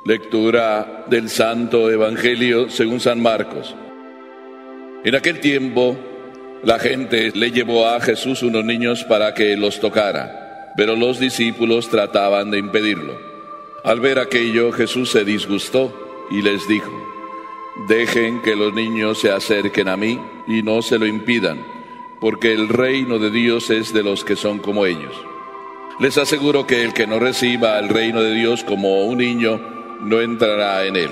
Lectura del Santo Evangelio según San Marcos. En aquel tiempo, la gente le llevó a Jesús unos niños para que los tocara, pero los discípulos trataban de impedirlo. Al ver aquello, Jesús se disgustó y les dijo: «Dejen que los niños se acerquen a mí y no se lo impidan, porque el reino de Dios es de los que son como ellos. Les aseguro que el que no reciba el reino de Dios como un niño, no entrará en él».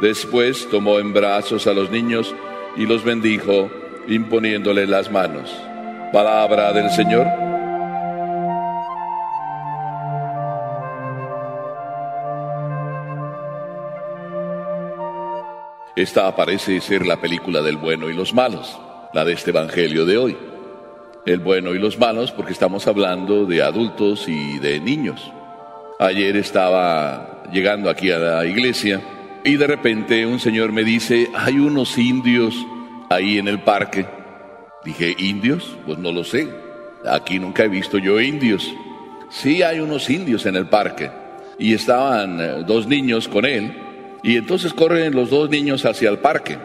Después tomó en brazos a los niños y los bendijo, imponiéndoles las manos. Palabra del Señor. Esta parece ser la película del bueno y los malos, la de este evangelio de hoy. El bueno y los malos, porque estamos hablando de adultos y de niños. Ayer estaba llegando aquí a la iglesia y de repente un señor me dice: «Hay unos indios ahí en el parque». Dije: ¿indios? Pues no lo sé. Aquí nunca he visto yo indios. Sí, hay unos indios en el parque. Y estaban dos niños con él. Y entonces corren los dos niños hacia el parque.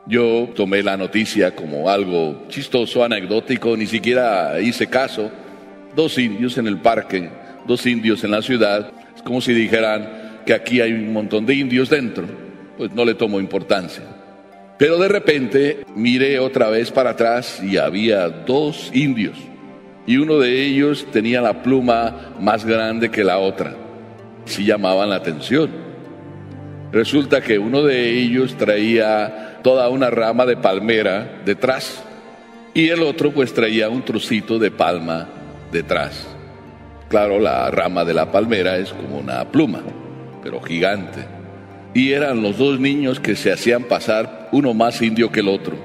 Yo tomé la noticia como algo chistoso, anecdótico, ni siquiera hice caso. Dos indios en el parque, dos indios en la ciudad. Es como si dijeran que aquí hay un montón de indios dentro. Pues no le tomo importancia. Pero de repente miré otra vez para atrás y había dos indios. Y uno de ellos tenía la pluma más grande que la otra. Sí llamaban la atención. Resulta que uno de ellos traía toda una rama de palmera detrás. Y el otro pues traía un trocito de palma detrás. Claro, la rama de la palmera es como una pluma, pero gigante. Y eran los dos niños que se hacían pasar uno más indio que el otro.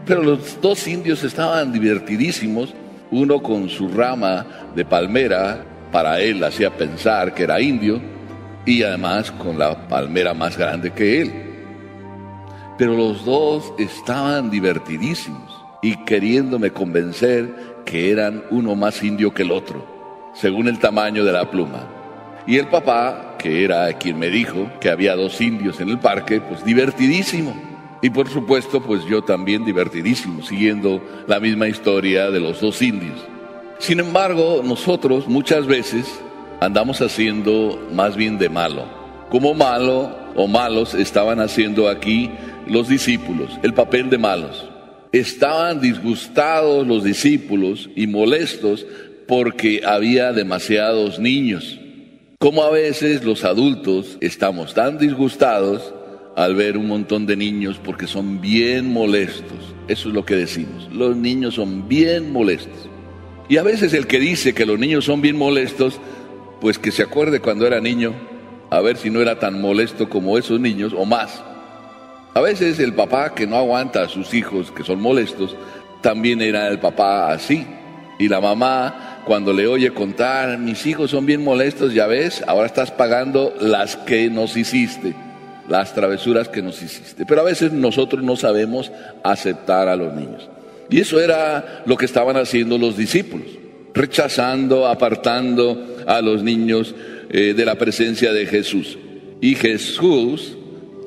Pero los dos indios estaban divertidísimos, uno con su rama de palmera, para él hacía pensar que era indio, y además con la palmera más grande que él. Pero los dos estaban divertidísimos y queriéndome convencer que eran uno más indio que el otro, según el tamaño de la pluma. Y el papá, que era quien me dijo que había dos indios en el parque, pues divertidísimo. Y por supuesto, pues yo también divertidísimo, siguiendo la misma historia de los dos indios. Sin embargo, nosotros muchas veces andamos haciendo más bien de malo. Como malo o malos estaban haciendo aquí los discípulos, el papel de malos. Estaban disgustados los discípulos y molestos porque había demasiados niños. Como a veces los adultos estamos tan disgustados al ver un montón de niños porque son bien molestos. Eso es lo que decimos, los niños son bien molestos. Y a veces el que dice que los niños son bien molestos, pues que se acuerde cuando era niño, a ver si no era tan molesto como esos niños o más. A veces el papá que no aguanta a sus hijos que son molestos, también era el papá así. Y la mamá, cuando le oye contar: «Mis hijos son bien molestos», ya ves, ahora estás pagando las que nos hiciste, las travesuras que nos hiciste. Pero a veces nosotros no sabemos aceptar a los niños. Y eso era lo que estaban haciendo los discípulos, rechazando, apartando a los niños de la presencia de Jesús. Y Jesús,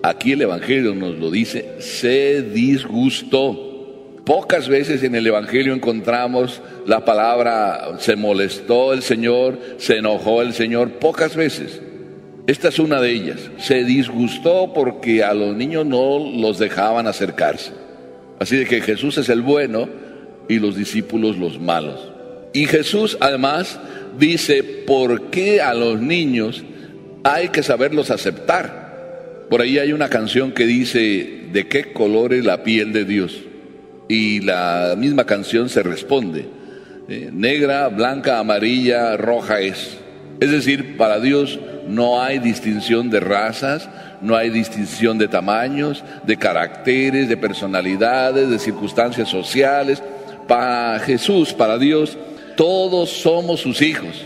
aquí el Evangelio nos lo dice, se disgustó. Pocas veces en el Evangelio encontramos la palabra se molestó el Señor, se enojó el Señor, pocas veces. Esta es una de ellas. Se disgustó porque a los niños no los dejaban acercarse. Así de que Jesús es el bueno y los discípulos los malos. Y Jesús además dice por qué a los niños hay que saberlos aceptar. Por ahí hay una canción que dice: ¿de qué color es la piel de Dios? Y la misma canción se responde: negra, blanca, amarilla, roja es. Es decir, para Dios no hay distinción de razas, no hay distinción de tamaños, de caracteres, de personalidades, de circunstancias sociales. Para Jesús, para Dios, todos somos sus hijos.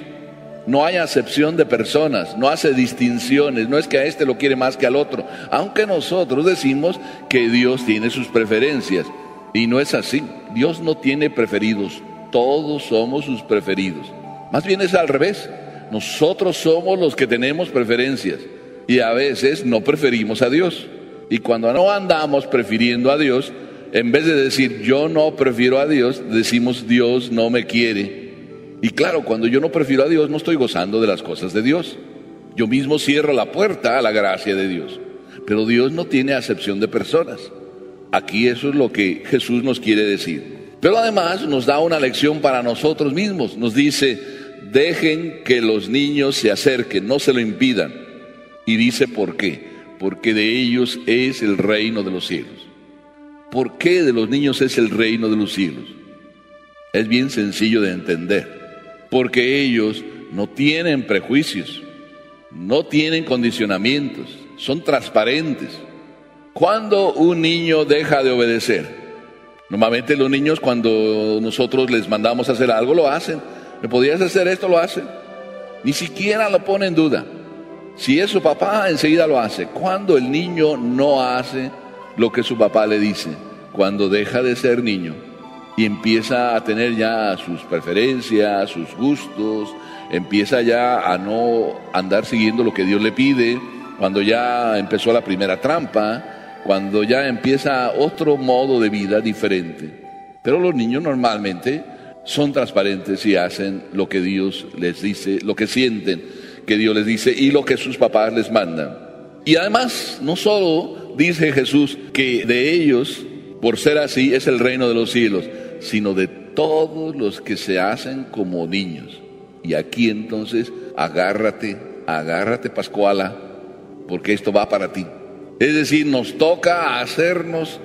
No hay acepción de personas, no hace distinciones, no es que a este lo quiere más que al otro, aunque nosotros decimos que Dios tiene sus preferencias. Y no es así. Dios no tiene preferidos. Todos somos sus preferidos. Más bien es al revés. Nosotros somos los que tenemos preferencias. y a veces no preferimos a Dios. Y cuando no andamos prefiriendo a Dios, en vez de decir yo no prefiero a Dios, decimos Dios no me quiere. Y claro, cuando yo no prefiero a Dios, no estoy gozando de las cosas de Dios. Yo mismo cierro la puerta a la gracia de Dios. Pero Dios no tiene acepción de personas. Aquí eso es lo que Jesús nos quiere decir. Pero además nos da una lección para nosotros mismos. Nos dice, dejen que los niños se acerquen, no se lo impidan. Y dice ¿por qué? Porque de ellos es el reino de los cielos. ¿Por qué de los niños es el reino de los cielos? Es bien sencillo de entender. Porque ellos no tienen prejuicios, no tienen condicionamientos, son transparentes. ¿Cuándo un niño deja de obedecer? Normalmente los niños, cuando nosotros les mandamos a hacer algo, lo hacen. ¿Me podrías hacer esto? Lo hacen. Ni siquiera lo pone en duda. Si es su papá, enseguida lo hace. ¿Cuándo el niño no hace lo que su papá le dice? Cuando deja de ser niño y empieza a tener ya sus preferencias, sus gustos, empieza ya a no andar siguiendo lo que Dios le pide, cuando ya empezó la primera trampa, cuando ya empieza otro modo de vida diferente. Pero los niños normalmente son transparentes y hacen lo que Dios les dice, lo que sienten que Dios les dice y lo que sus papás les mandan. Y además, no solo dice Jesús que de ellos, por ser así, es el reino de los cielos, sino de todos los que se hacen como niños. Y aquí entonces, agárrate Pascuala, porque esto va para ti. Es decir, nos toca hacernos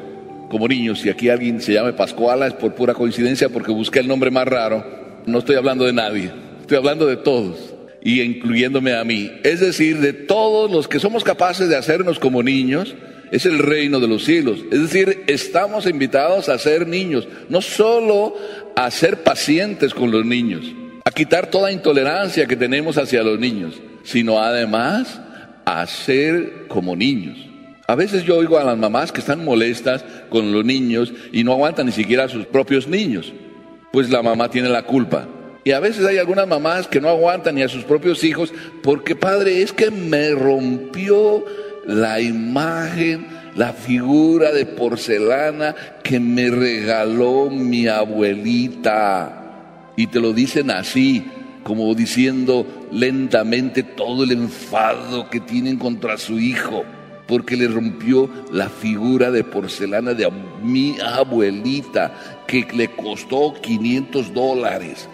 como niños. Si aquí alguien se llame Pascuala es por pura coincidencia, porque busqué el nombre más raro. No estoy hablando de nadie, estoy hablando de todos, y incluyéndome a mí. Es decir, de todos los que somos capaces de hacernos como niños, es el reino de los cielos. Es decir, estamos invitados a ser niños, no solo a ser pacientes con los niños, a quitar toda intolerancia que tenemos hacia los niños, sino además a ser como niños. A veces yo oigo a las mamás que están molestas con los niños y no aguantan ni siquiera a sus propios niños, pues la mamá tiene la culpa. Y a veces hay algunas mamás que no aguantan ni a sus propios hijos porque, padre, es que me rompió la imagen, la figura de porcelana que me regaló mi abuelita. Y te lo dicen así, como diciendo lentamente todo el enfado que tienen contra su hijo, porque le rompió la figura de porcelana de mi abuelita, que le costó $500.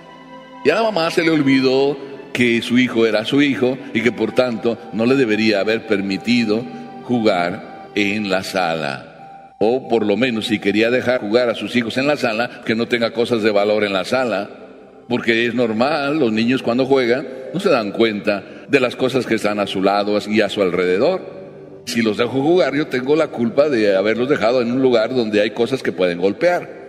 Y a la mamá se le olvidó que su hijo era su hijo y que por tanto no le debería haber permitido jugar en la sala. O por lo menos, si quería dejar jugar a sus hijos en la sala, que no tenga cosas de valor en la sala. Porque es normal, los niños cuando juegan no se dan cuenta de las cosas que están a su lado y a su alrededor. Si los dejo jugar, yo tengo la culpa de haberlos dejado en un lugar donde hay cosas que pueden golpear.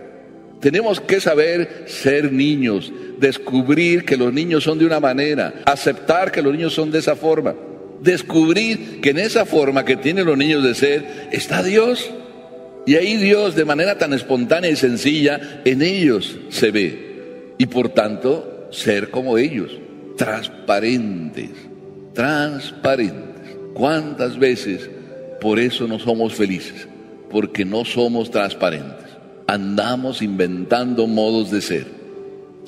Tenemos que saber ser niños, descubrir que los niños son de una manera, aceptar que los niños son de esa forma, descubrir que en esa forma que tienen los niños de ser está Dios. Y ahí Dios, de manera tan espontánea y sencilla, en ellos se ve. Y por tanto, ser como ellos, transparentes. ¿Cuántas veces por eso no somos felices? Porque no somos transparentes. Andamos inventando modos de ser.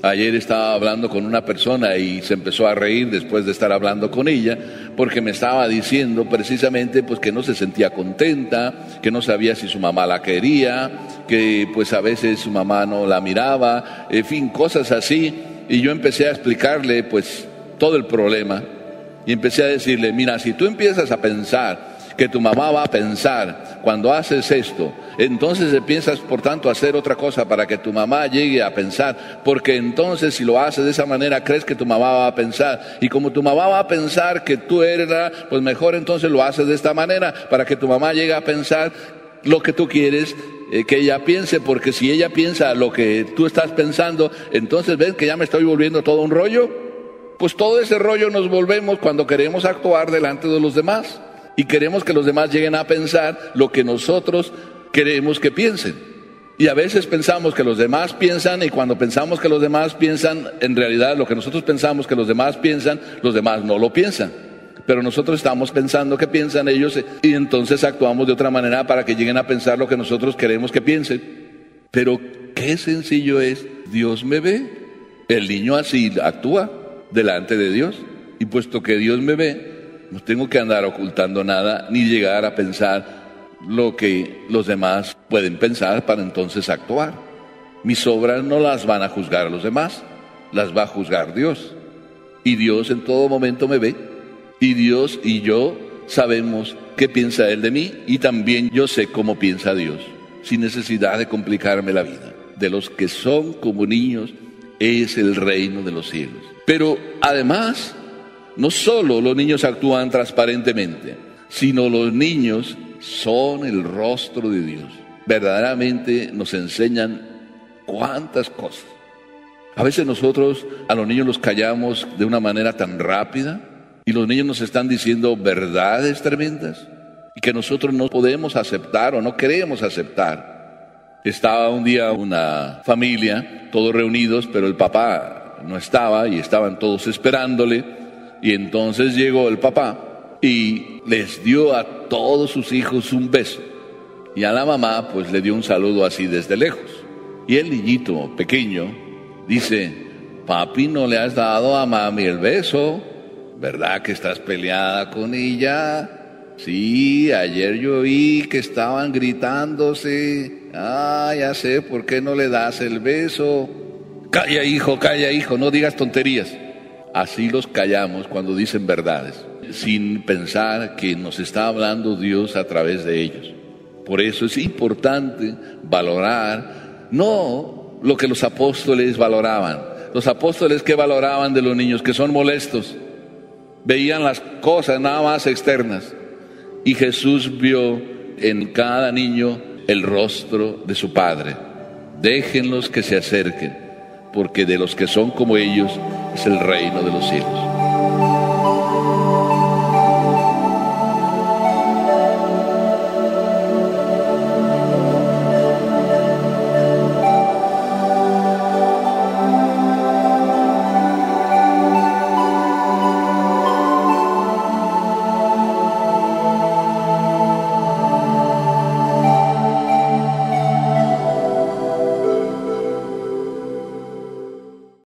Ayer estaba hablando con una persona y se empezó a reír después de estar hablando con ella, porque me estaba diciendo precisamente pues que no se sentía contenta, que no sabía si su mamá la quería, que pues a veces su mamá no la miraba, en fin, cosas así. Y yo empecé a explicarle pues todo el problema y empecé a decirle, mira, si tú empiezas a pensar que tu mamá va a pensar cuando haces esto, entonces piensas por tanto hacer otra cosa para que tu mamá llegue a pensar, porque entonces si lo haces de esa manera crees que tu mamá va a pensar, y como tu mamá va a pensar que tú eres pues mejor entonces lo haces de esta manera para que tu mamá llegue a pensar lo que tú quieres que ella piense, porque si ella piensa lo que tú estás pensando, entonces ves que ya me estoy volviendo todo un rollo. Pues todo ese rollo nos volvemos cuando queremos actuar delante de los demás y queremos que los demás lleguen a pensar lo que nosotros queremos que piensen. Y a veces pensamos que los demás piensan, y cuando pensamos que los demás piensan, en realidad lo que nosotros pensamos que los demás piensan, los demás no lo piensan. pero nosotros estamos pensando qué piensan ellos y entonces actuamos de otra manera para que lleguen a pensar lo que nosotros queremos que piensen. Pero qué sencillo es, Dios me ve. El niño así actúa delante de Dios, y puesto que Dios me ve, no tengo que andar ocultando nada ni llegar a pensar lo que los demás pueden pensar para entonces actuar. Mis obras no las van a juzgar a los demás, las va a juzgar Dios. Y Dios en todo momento me ve, y Dios y yo sabemos qué piensa Él de mí, y también yo sé cómo piensa Dios, sin necesidad de complicarme la vida. De los que son como niños es el reino de los cielos. Pero además, no solo los niños actúan transparentemente, sino los niños son el rostro de Dios. Verdaderamente nos enseñan cuántas cosas. A veces nosotros a los niños los callamos de una manera tan rápida, y los niños nos están diciendo verdades tremendas y que nosotros no podemos aceptar o no queremos aceptar. Estaba un día una familia, todos reunidos, pero el papá no estaba y estaban todos esperándole, y entonces llegó el papá y les dio a todos sus hijos un beso, y a la mamá pues le dio un saludo así desde lejos. Y el niñito pequeño dice: papi, no le has dado a mami el beso, ¿verdad que estás peleada con ella? Sí, ayer yo vi que estaban gritándose. Ah, ya sé, ¿por qué no le das el beso? Calla hijo, no digas tonterías. Así los callamos cuando dicen verdades, sin pensar que nos está hablando Dios a través de ellos. Por eso es importante valorar, no lo que los apóstoles valoraban. Los apóstoles, ¿qué valoraban de los niños? Que son molestos. Veían las cosas nada más externas. Y Jesús vio en cada niño el rostro de su Padre. Déjenlos que se acerquen, porque de los que son como ellos es el reino de los cielos.